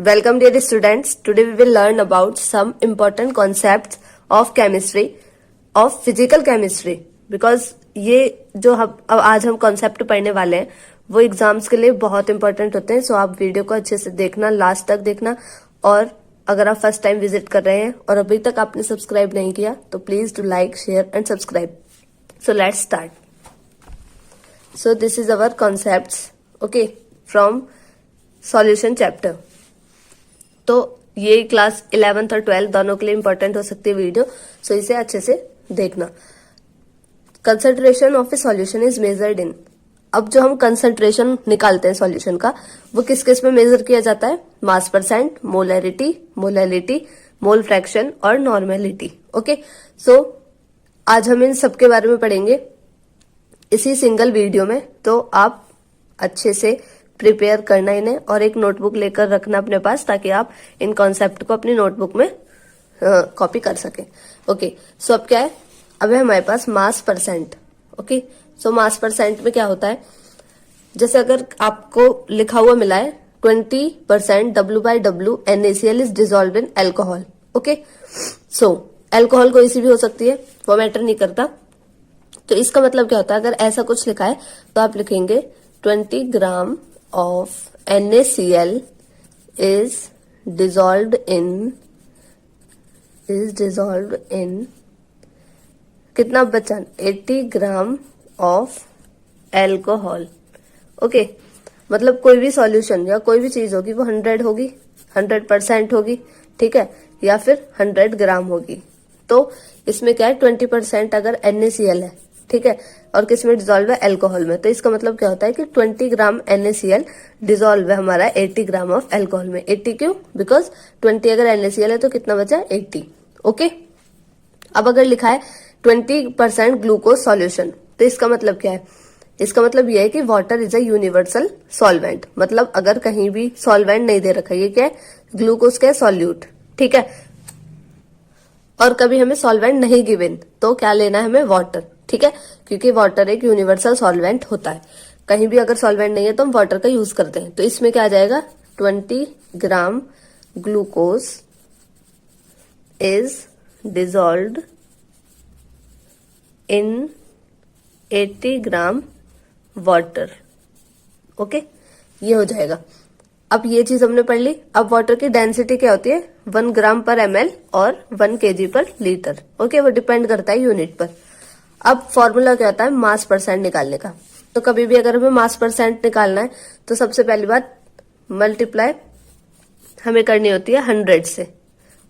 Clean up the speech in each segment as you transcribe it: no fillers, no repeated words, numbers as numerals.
Welcome dear students. Today we will learn about some important concepts of chemistry, of physical chemistry. Because ये जो आज हम concept पढ़ने वाले हैं वो एग्जाम्स के लिए बहुत इंपॉर्टेंट होते हैं. सो आप वीडियो को अच्छे से देखना, लास्ट तक देखना. और अगर आप फर्स्ट टाइम विजिट कर रहे हैं और अभी तक आपने सब्सक्राइब नहीं किया तो please do like, share and subscribe. So let's start. So this is our concepts, okay, from solution chapter. तो ये क्लास 11th और 12th दोनों के लिए इंपॉर्टेंट हो सकती है वीडियो. सो इसे अच्छे से देखना. Concentration of A solution is measured in. अब जो हम कंसंट्रेशन निकालते हैं सॉल्यूशन का वो किस किस में मेजर किया जाता है? मास percent, molarity, molality, mole fraction और नॉर्मेलिटी. ओके, सो आज हम इन सबके बारे में पढ़ेंगे इसी सिंगल वीडियो में. तो आप अच्छे से प्रिपेयर करना इन्हें और एक नोटबुक लेकर रखना अपने पास ताकि आप इन कॉन्सेप्ट को अपनी नोटबुक में कॉपी कर सकें. ओके, सो अब क्या है? अब है हमारे पास मास परसेंट. ओके, सो मास परसेंट में क्या होता है? जैसे अगर आपको लिखा हुआ मिला है 20% W/W NaCl is dissolve in alcohol. Okay, so alcohol कोई सी भी हो सकती है, वो मैटर नहीं करता. तो इसका मतलब क्या होता है? अगर ऐसा कुछ लिखा है तो आप लिखेंगे 20 ग्राम of NaCl is dissolved in कितना बचा? 80 ग्राम ऑफ एल्कोहल. ओके, मतलब कोई भी सॉल्यूशन या कोई भी चीज होगी वो 100 होगी, 100% होगी, ठीक है, या फिर 100 ग्राम होगी. तो इसमें क्या है? 20% अगर NaCl है, ठीक है, और किस में डिजोल्व है? एल्कोहल में. तो इसका मतलब क्या होता है कि 20 ग्राम NaCl डिजोल्व है हमारा 80 ग्राम ऑफ एल्कोहल में. 80 क्यों? बिकॉज 20 अगर NaCl है तो कितना बचा? 80. ओके, अब अगर लिखा है 20% ग्लूकोज सॉल्यूशन तो इसका मतलब क्या है? इसका मतलब यह है कि water is a universal solvent. मतलब अगर कहीं भी सॉल्वेंट नहीं दे रखा, ये क्या है? ग्लूकोज क्या है? सॉल्यूट. ठीक है, और कभी हमें सॉल्वेंट नहीं गिवन तो क्या लेना है हमें? वाटर. ठीक है, क्योंकि वाटर एक यूनिवर्सल सॉल्वेंट होता है. कहीं भी अगर सॉल्वेंट नहीं है तो हम वाटर का यूज करते हैं. तो इसमें क्या आ जाएगा? 20 gram glucose is dissolved in 80 gram water. Okay, ये हो जाएगा. अब ये चीज हमने पढ़ ली. अब वाटर की डेंसिटी क्या होती है? 1 ग्राम पर ml और 1 kg पर लीटर. ओके, वो डिपेंड करता है यूनिट पर. अब फॉर्मूला क्या होता है? मास परसेंट निकालने का. तो कभी भी अगर हमें मास परसेंट निकालना है तो सबसे पहली बात मल्टीप्लाई हमें करनी होती है 100 से.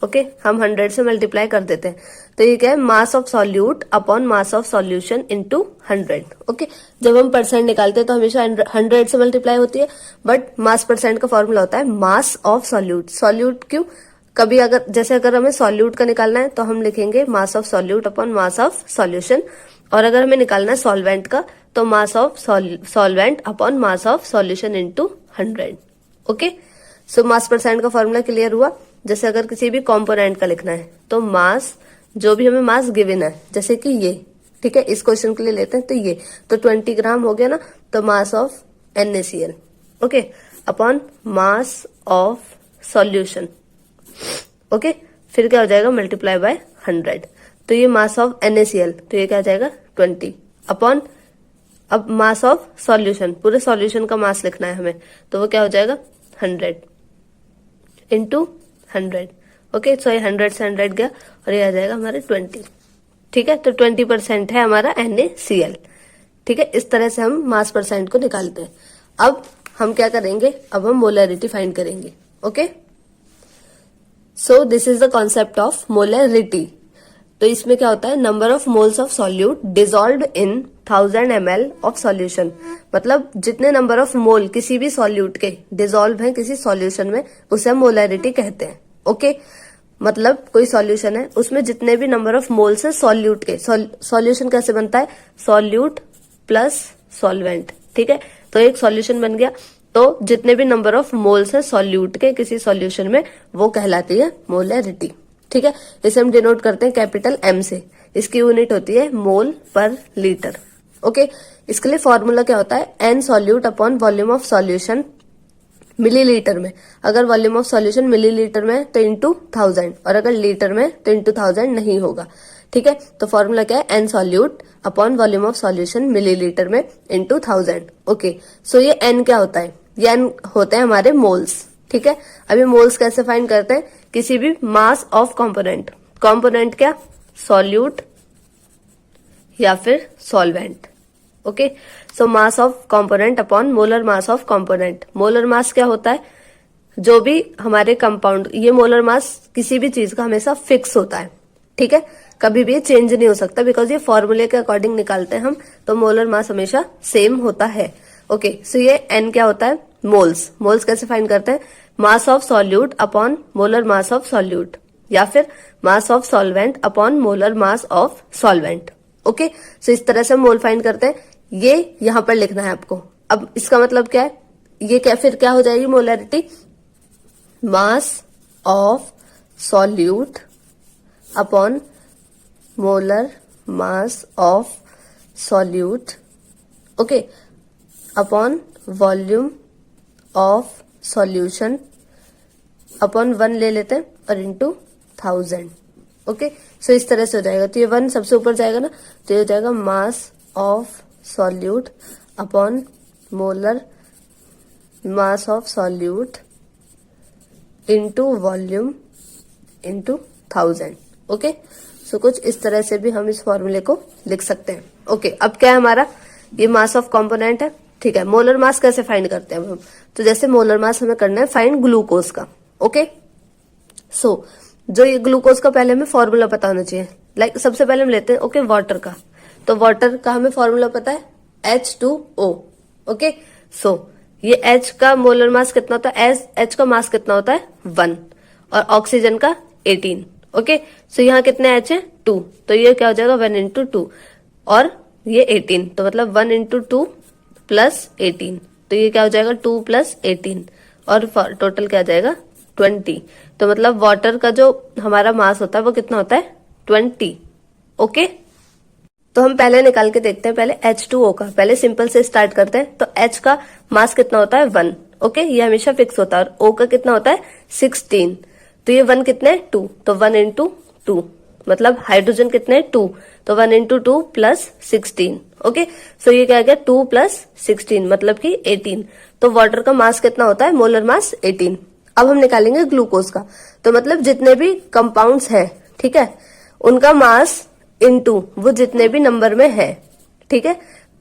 ओके, हम 100 से मल्टीप्लाई कर देते हैं. तो ये क्या है? मास of solute upon mass of solution into 100. Okay, जब हम परसेंट निकालते हैं तो हमेशा 100 से मल्टीप्लाई होती है, बट मास परसेंट का फॉर्मूला होता है मास ऑफ सॉल्यूट. सॉल्यूट क्यों? कभी अगर जैसे अगर हमें सॉल्यूट का निकालना है तो हम लिखेंगे मास of solute upon mass of solution, और अगर हमें निकालना है सॉल्वेंट का तो मास of solvent upon mass of solution into 100. Okay, so mass percent का फॉर्मूला क्लियर हुआ. जैसे अगर किसी भी कॉम्पोनेंट का लिखना है तो मास, जो भी हमें मास गिवन है, जैसे कि ये, ठीक है, इस क्वेश्चन के लिए लेते हैं तो ये तो 20 ग्राम हो गया ना, तो mass of NaCl, okay, upon mass of solution. Okay, फिर क्या हो जाएगा? Multiply by 100. तो ये मास ऑफ NaCl, तो ये क्या आ जाएगा? 20 अपॉन, अब मास ऑफ सॉल्यूशन, पूरे सॉल्यूशन का मास लिखना है हमें, तो वो क्या हो जाएगा? 100 इंटू 100. ओके, सो ये 100 से 100 गया और ये आ जाएगा हमारे 20. ठीक है, तो 20% है हमारा NaCl. ठीक है, इस तरह से हम मास परसेंट को निकालते हैं. अब हम क्या करेंगे? अब हम मोलैरिटी फाइंड करेंगे. Okay, so this is the concept of molarity. तो इसमें क्या होता है? Number of moles of solute dissolved in 1000 ml of solution. मतलब जितने नंबर ऑफ मोल किसी भी सॉल्यूट के डिजोल्व हैं किसी सॉल्यूशन में उसे हम मोलैरिटी कहते हैं. ओके, मतलब कोई सॉल्यूशन है उसमें जितने भी नंबर ऑफ मोल्स है सॉल्यूट के. सॉल्यूशन कैसे बनता है? Solute plus solvent. ठीक है, तो एक सॉल्यूशन बन गया. तो जितने भी नंबर ऑफ मोल्स है सॉल्यूट के किसी सॉल्यूशन में वो कहलाती है मोलैरिटी. ठीक है, इसे हम डिनोट करते हैं कैपिटल M से. इसकी यूनिट होती है मोल पर लीटर. ओके, इसके लिए फॉर्मूला क्या होता है? N solute upon volume of solution millilitre में, अगर वॉल्यूम ऑफ सॉल्यूशन मिलीलीटर में तो इंटू 1000, और अगर लीटर में तो इंटू 1000 नहीं होगा। ठीक है, तो फॉर्मूला क्या है, n solute upon volume of solution millilitre में इंटू 1000। ओके, सो ये एन क्या होता है, ये एन होते हैं हमारे मोल्स। ठीक है, अभी मोल्स कैसे फाइंड करते हैं, किसी भी मास ऑफ कंपोनेंट, कंपोनेंट क्या, सॉल्यूट या फिर solvent. Okay, so mass of component upon molar mass of component. Molar mass क्या होता है, जो भी हमारे कंपाउंड, ये मोलर मास किसी भी चीज का हमेशा फिक्स होता है। ठीक है, कभी भी चेंज नहीं हो सकता, बिकॉज ये फॉर्मूले के अकॉर्डिंग निकालते हैं हम, तो मोलर मास हमेशा सेम होता है। ओके, सो ये एन क्या होता है, मोल्स। मोल्स कैसे फाइंड करते हैं, mass of solute upon molar mass of solute, या फिर mass of solvent upon molar mass of solvent. Okay, so इस तरह से मोल फाइंड करते हैं, ये यहां पर लिखना है आपको। अब इसका मतलब क्या है, ये क्या फिर क्या हो जाएगी molarity, mass of solute upon molar mass of solute, okay, upon volume of solution upon 1 ले लेते हैं और इंटू 1000। ओके, सो इस तरह से हो जाएगा, तो ये 1 सबसे ऊपर जाएगा ना, तो ये हो जाएगा mass of solute upon molar mass of solute into volume into 1000। Okay, so कुछ इस तरह से भी हम इस फॉर्मूले को लिख सकते हैं। ओके, अब क्या है हमारा, ये मास ऑफ कंपोनेंट है। ठीक है, मोलर मास कैसे फाइंड करते हैं हम, तो जैसे मोलर मास हमें करना है फाइंड ग्लूकोज का। ओके, सो जो ये ग्लूकोज का पहले हमें फॉर्मूला पता होना चाहिए। लाइक सबसे पहले हम लेते हैं ओके वाटर का, तो वाटर का हमें फॉर्मूला पता है H2O। ओके, सो ये H का मोलर मास कितना होता है, H का मास कितना होता है 1, और ऑक्सीजन का 18। ओके, सो यहाँ कितने H है 2, तो ये क्या हो जाएगा 1 इंटू 2, और ये 18, तो मतलब 1 इंटू 2 प्लस 18, तो ये क्या हो जाएगा 2 प्लस 18, और टोटल क्या आ जाएगा 20। तो मतलब वाटर का जो हमारा मास होता है वो कितना होता है 20। ओके, तो हम पहले निकाल के देखते हैं, पहले H2O का, पहले सिंपल से स्टार्ट करते हैं। तो H का मास कितना होता है 1। ओके, ये हमेशा फिक्स होता है, और O का कितना होता है 16, तो ये 1 कितने 2, तो 1 इंटू 2, मतलब हाइड्रोजन कितने 2, तो 1 इंटू 2 प्लस 16। ओके, सो ये क्या आ गया 2 प्लस 16 मतलब कि 18। तो वाटर का मास कितना होता है, मोलर मास 18। अब हम निकालेंगे ग्लूकोज का, तो मतलब जितने भी कंपाउंड्स हैं, ठीक है, उनका मास इनटू वो जितने भी नंबर में है, ठीक है,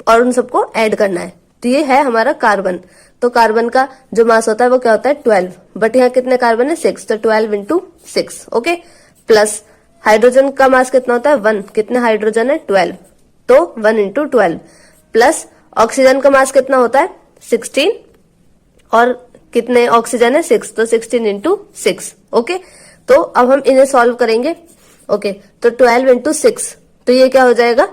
और उन सबको ऐड करना है। तो ये है हमारा कार्बन, तो कार्बन का जो मास होता है वो क्या होता है 12, बट यहाँ कितने कार्बन है 6, तो 12 इंटू 6। ओके, प्लस हाइड्रोजन का मास कितना होता है 1, कितने हाइड्रोजन है 12, तो 1 इंटू 12, प्लस ऑक्सीजन का मास कितना होता है 16, और कितने ऑक्सीजन है 6, तो 16 इंटू 6। ओके, तो अब हम इन्हें सॉल्व करेंगे। ओके, तो 12 इंटू 6, तो ये क्या हो जाएगा,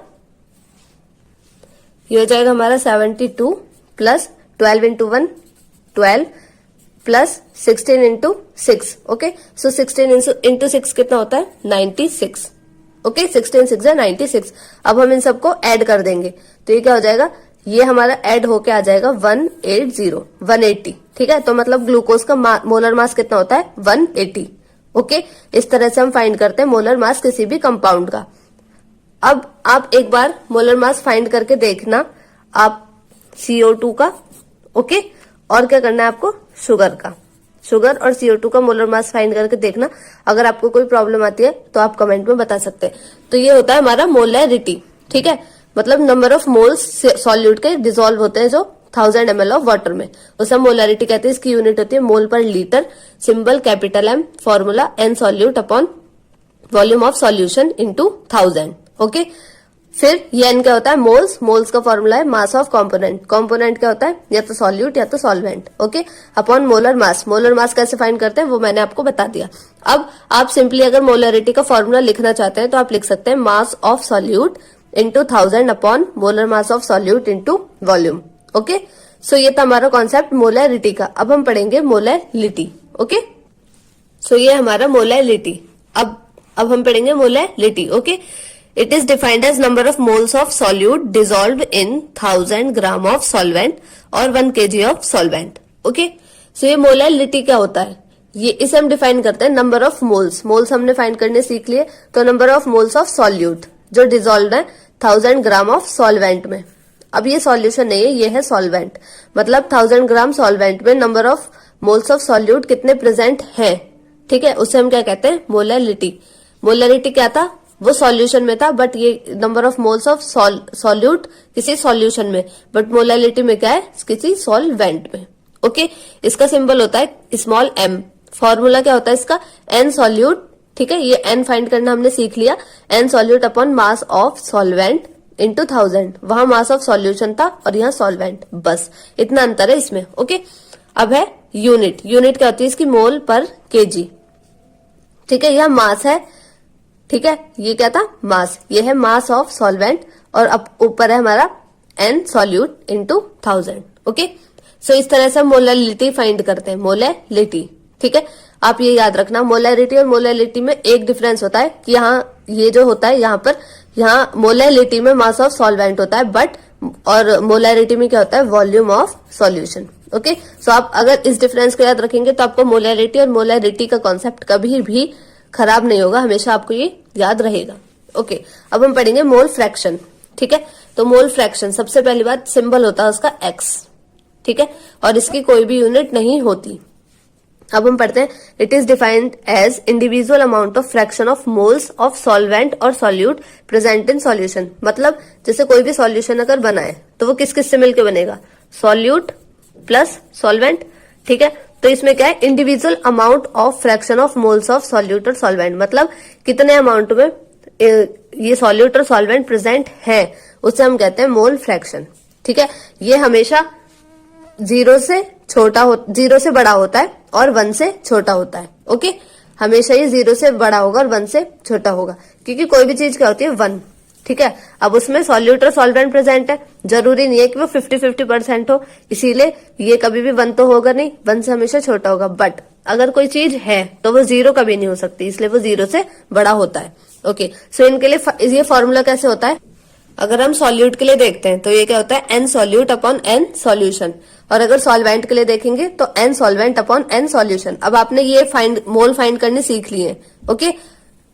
ये हो जाएगा हमारा 72 plus 12 into 1 12 plus 16 into 6। Okay, so 16 into 6 कितना होता है 96। ओके, 16 6 है 96। अब हम इन सबको ऐड कर देंगे, तो ये क्या हो जाएगा, ये हमारा ऐड होके आ जाएगा 180। ठीक है, तो मतलब ग्लूकोज का मोलर मास कितना होता है 180। ओके, इस तरह से हम फाइंड करते हैं मोलर मास किसी भी कंपाउंड का। अब आप एक बार मोलर मास फाइंड करके देखना आप CO2 का। ओके, और क्या करना है आपको, शुगर का, शुगर और CO2 का मोलर मास फाइंड करके देखना। अगर आपको कोई प्रॉब्लम आती है तो आप कमेंट में बता सकते हैं। तो ये होता है हमारा मोलैरिटी। ठीक है, मतलब नंबर ऑफ मोल्स सॉल्यूट के डिसॉल्व होते हैं जो 1000 ml ऑफ वाटर में, उसे हम मोलैरिटी कहते हैं। इसकी यूनिट होती है मोल पर litre, symbol capital M, formula N solute upon volume of solution into 1000। Okay, फिर ये N क्या होता है मोल्स, मोल्स का फॉर्मूला है मास ऑफ कंपोनेंट, कंपोनेंट क्या होता है या तो सॉल्यूट या तो सॉल्वेंट। ओके, अपॉन मोलर मास, मोलर मास कैसे फाइंड करते हैं वो मैंने आपको बता दिया। अब आप सिंपली अगर मोलैरिटी का फॉर्मूला लिखना चाहते हैं तो आप लिख सकते हैं mass of solute into 1000 upon molar mass of solute into volume. Okay, so ये था हमारा कॉन्सेप्ट मोलैरिटी का। अब हम पढ़ेंगे मोलैलिटी। ओके, सो ये हमारा मोलैलिटी। अब हम पढ़ेंगे molality. Okay, it is defined as number of moles of solute dissolved in 1000 gram of solvent और 1 kg of solvent. Okay, so ये मोलैलिटी क्या होता है, ये इसे हम डिफाइन करते हैं नंबर ऑफ मोल्स। मोल्स हमने फाइंड करने सीख लिए, तो number of moles of solute जो डिजोल्व है 1000 ग्राम ऑफ सॉल्वेंट में। अब ये सॉल्यूशन नहीं है, ये है सॉल्वेंट, मतलब 1000 ग्राम सॉल्वेंट में number of moles of solute कितने प्रेजेंट हैं, ठीक है, उसे हम क्या कहते हैं, मोलैलिटी। मोलैलिटी क्या था, वो सॉल्यूशन में था, बट ये number of moles of solute किसी सॉल्यूशन में, बट मोलैलिटी में क्या है, किसी सॉल्वेंट में। ओके, इसका सिंबल होता है स्मॉल m। फॉर्मूला क्या होता है इसका, n सॉल्यूट, ठीक है, ये n फाइंड करना हमने सीख लिया, n solute upon mass of solvent into 1000। वहां मास ऑफ सॉल्यूशन था और यहाँ सॉल्वेंट, बस इतना अंतर है इसमें। ओके, अब है यूनिट। यूनिट क्या होती है इसकी, मोल पर केजी, ठीक है, यह मास है, ठीक है, ये क्या था, मास, ये है मास ऑफ सॉल्वेंट, और अब ऊपर है हमारा n solute into 1000। Okay, so इस तरह से हम मोलैलिटी फाइंड करते हैं, मोलैलिटी, ठीक है। आप ये याद रखना, मोलैलिटी और मोलैलिटी में एक डिफरेंस होता है कि यहाँ ये जो होता है यहाँ पर, यहाँ मोलैलिटी में मास ऑफ सॉल्वेंट होता है, बट और मोलैलिटी में क्या होता है, वॉल्यूम ऑफ सॉल्यूशन। ओके, सो आप अगर इस डिफरेंस को याद रखेंगे तो आपको मोलैलिटी और मोलैलिटी का कॉन्सेप्ट कभी भी खराब नहीं होगा, हमेशा आपको ये याद रहेगा। ओके, अब हम पढ़ेंगे मोल फ्रैक्शन, ठीक है। तो मोल फ्रैक्शन, सबसे पहली बात सिंबल होता है उसका x, ठीक है, और इसकी कोई भी यूनिट नहीं होती। अब हम पढ़ते हैं, it is defined as individual amount of fraction of moles of solvent और सॉल्यूट प्रेजेंट इन सॉल्यूशन। मतलब जैसे कोई भी सॉल्यूशन अगर बनाए तो वो किस किस से मिलकर बनेगा, सॉल्यूट प्लस सॉल्वेंट, ठीक है। तो इसमें क्या है, individual amount of fraction of moles of solute और सॉल्वेंट, मतलब कितने अमाउंट में ये सॉल्यूट और सॉल्वेंट प्रेजेंट है, उसे हम कहते हैं मोल फ्रैक्शन, ठीक है। ये हमेशा 0 से बड़ा होता है और 1 से छोटा होता है। ओके, हमेशा ये 0 से बड़ा होगा और 1 से छोटा होगा, क्योंकि कोई भी चीज क्या होती है, 1, ठीक है। अब उसमें सॉल्यूट और सॉल्वेंट प्रेजेंट है, जरूरी नहीं है कि वो 50-50% हो, इसीलिए ये कभी भी 1 तो होगा नहीं, 1 से हमेशा छोटा होगा। बट अगर कोई चीज है तो वो 0 कभी नहीं हो सकती, इसलिए वो 0 से बड़ा होता है। ओके, सो इनके लिए ये फॉर्मूला कैसे होता है, अगर हम सॉल्यूट के लिए देखते हैं तो ये क्या होता है, n solute upon n solution, और अगर सॉल्वेंट के लिए देखेंगे तो n solvent upon n solution. अब आपने ये मोल फाइंड करने सीख लिए हैं। ओके,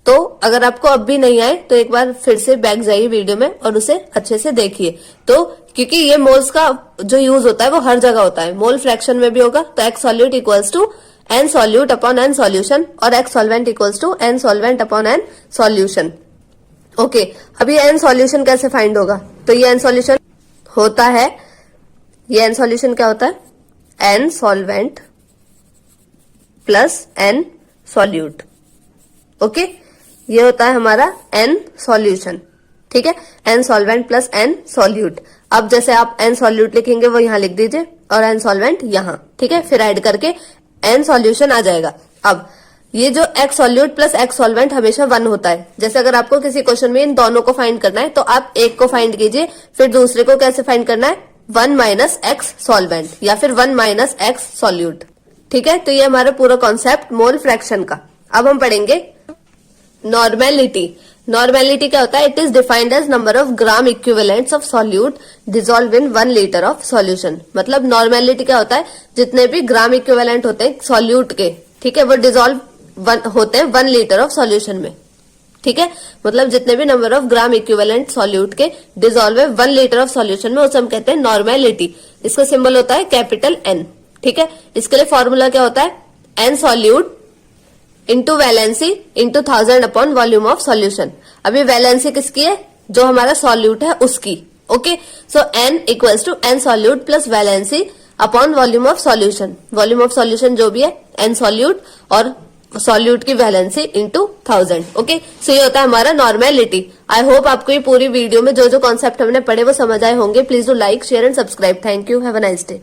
तो अगर आपको अब भी नहीं आए तो एक बार फिर से बैक जाइए वीडियो में और उसे अच्छे से देखिए। तो क्योंकि ये मोल्स का जो यूज होता है वो हर जगह होता है, मोल फ्रैक्शन में भी होगा, तो x solute equals to n solute upon n solution, और x solvent equals to n solvent upon n solution. Okay, अब ये n सॉल्यूशन कैसे फाइंड होगा, तो ये n सॉल्यूशन होता है, ये n सॉल्यूशन क्या होता है, n solvent plus n solute. Okay, ये होता है हमारा n सॉल्यूशन, ठीक है, n solvent plus n solute. अब जैसे आप n सॉल्यूट लिखेंगे वो यहां लिख दीजिए और n सॉल्वेंट यहां, ठीक है, फिर ऐड करके n सॉल्यूशन आ जाएगा। अब ये जो x solute plus x solvent हमेशा 1 होता है। जैसे अगर आपको किसी क्वेश्चन में इन दोनों को फाइंड करना है तो आप एक को फाइंड कीजिए, फिर दूसरे को कैसे फाइंड करना है, 1 माइनस x सॉल्वेंट या फिर 1 माइनस x सॉल्यूट, ठीक है। तो ये हमारा पूरा कॉन्सेप्ट मोल फ्रैक्शन का। अब हम पढ़ेंगे नॉर्मेलिटी। नॉर्मेलिटी क्या होता है, it is defined as number of gram equivalents of solute dissolve in 1 litre of solution. मतलब नॉर्मेलिटी क्या होता है, जितने भी ग्राम इक्विवेलेंट होते हैं सॉल्यूट के, ठीक है, वो डिजोल्व होते हैं 1 लीटर ऑफ सॉल्यूशन में, ठीक है। मतलब जितने भी number of gram equivalent solute के डिजोल्व है 1 लीटर ऑफ सॉल्यूशन में, उसे हम कहते हैं नॉर्मेलिटी। इसका सिंबल होता है कैपिटल N, ठीक है। इसके लिए फॉर्मूला क्या होता है, n solute into valency into 1000 upon volume of solution. अभी वैलेंसी किसकी है, जो हमारा सॉल्यूट है उसकी। Okay, so n equals to n solute plus valency upon volume of solution. Volume of solution जो भी है n सॉल्यूट और सॉल्यूट की वैलेंसी इंटू 1000। ओके, सो ये होता है हमारा नॉर्मेलिटी। आई होप आपको ये पूरी वीडियो में जो जो कॉन्सेप्ट हमने पढ़े वो समझ आए होंगे। Please do like, share and subscribe. Thank you, have a nice day.